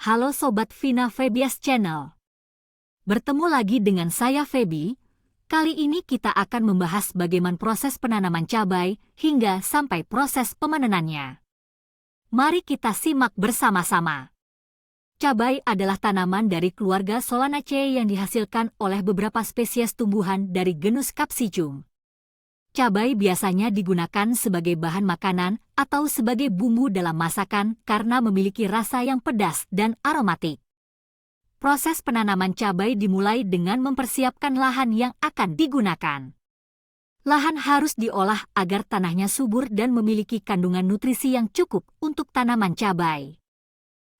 Halo Sobat Vina Febias Channel. Bertemu lagi dengan saya Febi. Kali ini kita akan membahas bagaimana proses penanaman cabai hingga sampai proses pemanenannya. Mari kita simak bersama-sama. Cabai adalah tanaman dari keluarga Solanaceae yang dihasilkan oleh beberapa spesies tumbuhan dari genus Capsicum. Cabai biasanya digunakan sebagai bahan makanan atau sebagai bumbu dalam masakan karena memiliki rasa yang pedas dan aromatik. Proses penanaman cabai dimulai dengan mempersiapkan lahan yang akan digunakan. Lahan harus diolah agar tanahnya subur dan memiliki kandungan nutrisi yang cukup untuk tanaman cabai.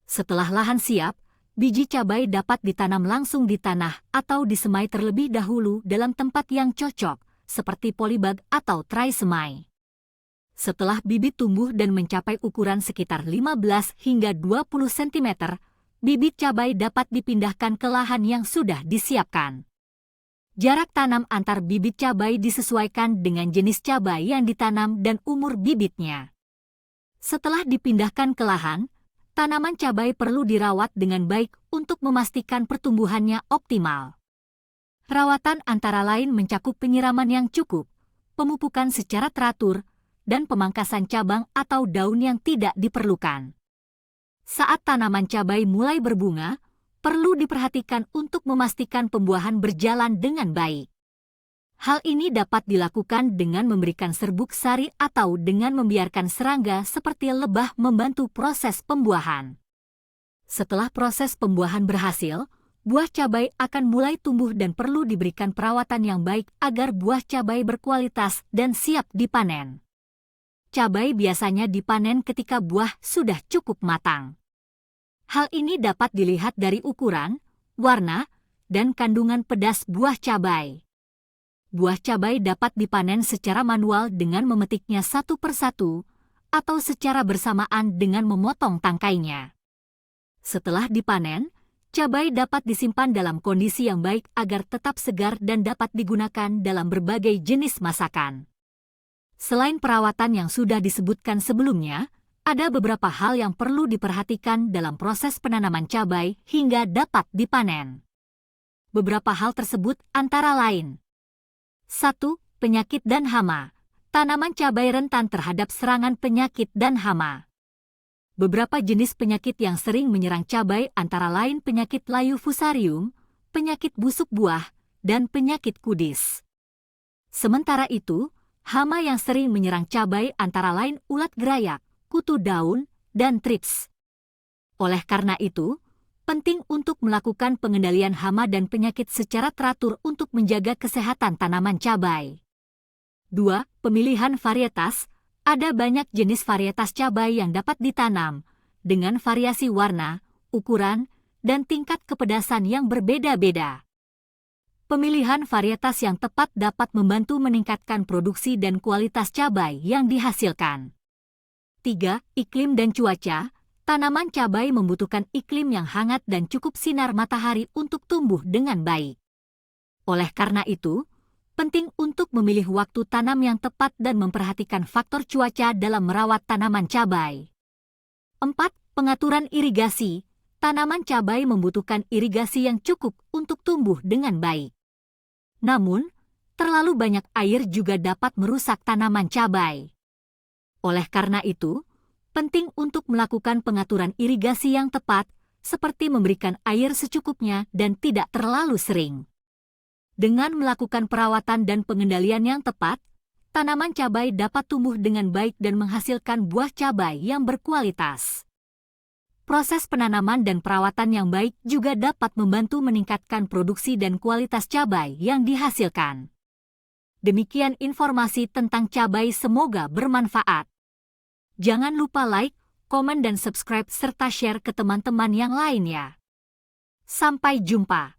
Setelah lahan siap, biji cabai dapat ditanam langsung di tanah atau disemai terlebih dahulu dalam tempat yang cocok, seperti polybag atau trisemai. Setelah bibit tumbuh dan mencapai ukuran sekitar 15 hingga 20 cm, bibit cabai dapat dipindahkan ke lahan yang sudah disiapkan. Jarak tanam antar bibit cabai disesuaikan dengan jenis cabai yang ditanam dan umur bibitnya. Setelah dipindahkan ke lahan, tanaman cabai perlu dirawat dengan baik untuk memastikan pertumbuhannya optimal. Rawatan antara lain mencakup penyiraman yang cukup, pemupukan secara teratur, dan pemangkasan cabang atau daun yang tidak diperlukan. Saat tanaman cabai mulai berbunga, perlu diperhatikan untuk memastikan pembuahan berjalan dengan baik. Hal ini dapat dilakukan dengan memberikan serbuk sari atau dengan membiarkan serangga seperti lebah membantu proses pembuahan. Setelah proses pembuahan berhasil, buah cabai akan mulai tumbuh dan perlu diberikan perawatan yang baik agar buah cabai berkualitas dan siap dipanen. Cabai biasanya dipanen ketika buah sudah cukup matang. Hal ini dapat dilihat dari ukuran, warna, dan kandungan pedas buah cabai. Buah cabai dapat dipanen secara manual dengan memetiknya satu persatu atau secara bersamaan dengan memotong tangkainya. Setelah dipanen, cabai dapat disimpan dalam kondisi yang baik agar tetap segar dan dapat digunakan dalam berbagai jenis masakan. Selain perawatan yang sudah disebutkan sebelumnya, ada beberapa hal yang perlu diperhatikan dalam proses penanaman cabai hingga dapat dipanen. Beberapa hal tersebut antara lain: 1. Penyakit dan hama. Tanaman cabai rentan terhadap serangan penyakit dan hama. Beberapa jenis penyakit yang sering menyerang cabai antara lain penyakit layu fusarium, penyakit busuk buah, dan penyakit kudis. Sementara itu, hama yang sering menyerang cabai antara lain ulat gerayak, kutu daun, dan trips. Oleh karena itu, penting untuk melakukan pengendalian hama dan penyakit secara teratur untuk menjaga kesehatan tanaman cabai. 2. Pemilihan varietas. Ada banyak jenis varietas cabai yang dapat ditanam, dengan variasi warna, ukuran, dan tingkat kepedasan yang berbeda-beda. Pemilihan varietas yang tepat dapat membantu meningkatkan produksi dan kualitas cabai yang dihasilkan. 3. Iklim dan cuaca. Tanaman cabai membutuhkan iklim yang hangat dan cukup sinar matahari untuk tumbuh dengan baik. Oleh karena itu, penting untuk memilih waktu tanam yang tepat dan memperhatikan faktor cuaca dalam merawat tanaman cabai. 4. Pengaturan irigasi. Tanaman cabai membutuhkan irigasi yang cukup untuk tumbuh dengan baik. Namun, terlalu banyak air juga dapat merusak tanaman cabai. Oleh karena itu, penting untuk melakukan pengaturan irigasi yang tepat, seperti memberikan air secukupnya dan tidak terlalu sering. Dengan melakukan perawatan dan pengendalian yang tepat, tanaman cabai dapat tumbuh dengan baik dan menghasilkan buah cabai yang berkualitas. Proses penanaman dan perawatan yang baik juga dapat membantu meningkatkan produksi dan kualitas cabai yang dihasilkan. Demikian informasi tentang cabai, semoga bermanfaat. Jangan lupa like, komen, dan subscribe serta share ke teman-teman yang lainnya. Sampai jumpa.